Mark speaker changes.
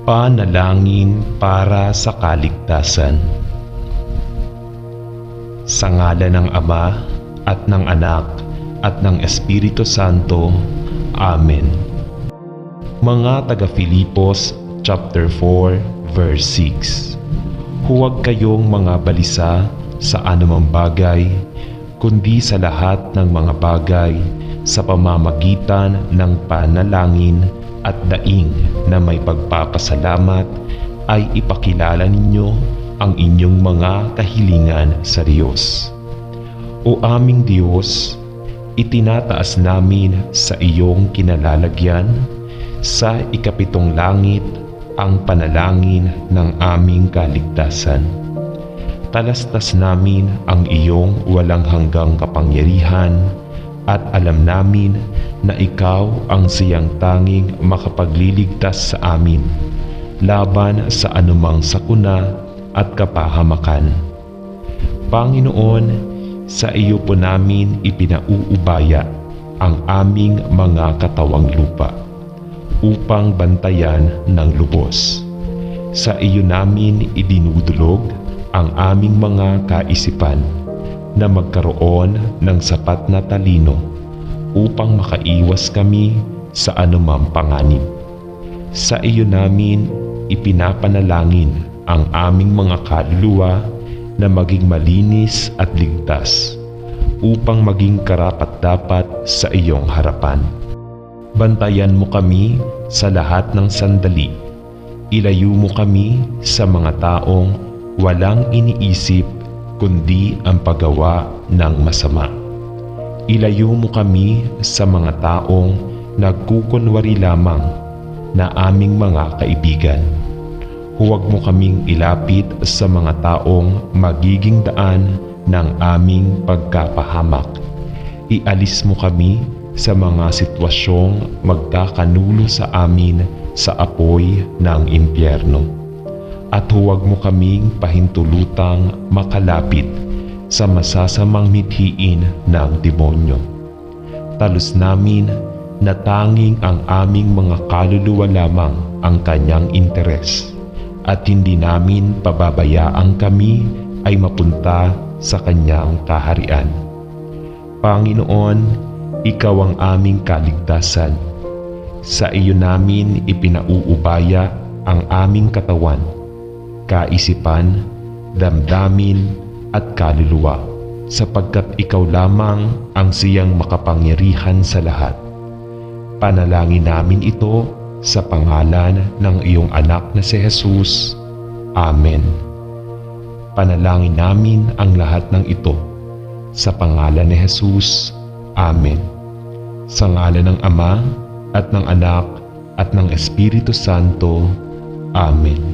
Speaker 1: Panalangin para sa kaligtasan. Sa ngalan ng Ama at ng Anak at ng Espiritu Santo. Amen. Mga taga-Filipos chapter 4 verse 6. Huwag kayong mga balisa sa anumang bagay, kundi sa lahat ng mga bagay sa pamamagitan ng panalangin at daing na may pagpapasalamat ay ipakilala ninyo ang inyong mga kahilingan sa Diyos. O aming Diyos, itinataas namin sa iyong kinalalagyan sa ikapitong langit ang panalangin ng aming kaligtasan. Talastas namin ang iyong walang hanggang kapangyarihan at alam namin na ikaw ang siyang tanging makapagliligtas sa amin laban sa anumang sakuna at kapahamakan. Panginoon, sa iyo po namin ipinauubaya ang aming mga katawang lupa upang bantayan ng lubos. Sa iyo namin idinudulog ang aming mga kaisipan na magkaroon ng sapat na talino upang makaiwas kami sa anumang panganib. Sa iyo namin ipinapanalangin ang aming mga kaluluwa na maging malinis at ligtas upang maging karapat-dapat sa iyong harapan. Bantayan mo kami sa lahat ng sandali. Ilayo mo kami sa mga taong walang iniisip kundi ang paggawa ng masama. Ilayo mo kami sa mga taong nagkukunwari lamang na aming mga kaibigan. Huwag mo kaming ilapit sa mga taong magiging daan ng aming pagkapahamak. Ialis mo kami sa mga sitwasyong magkakanulo sa amin sa apoy ng impyerno. At huwag mo kaming pahintulutang makalapit sa masasamang mithiin ng demonyo. Talos namin na tanging ang aming mga kaluluwa lamang ang kanyang interes at hindi namin pababayaang kami ay mapunta sa kanyang kaharian. Panginoon, ikaw ang aming kaligtasan. Sa iyo namin ipinauubaya ang aming katawan, kaisipan, damdamin at kaluluwa, sapagkat ikaw lamang ang siyang makapangyarihan sa lahat. Panalangin namin ito sa pangalan ng iyong anak na si Jesus. Amen. Panalangin namin ang lahat ng ito sa pangalan ni Jesus. Amen. Sa ngalan ng Ama at ng Anak at ng Espiritu Santo. Amen.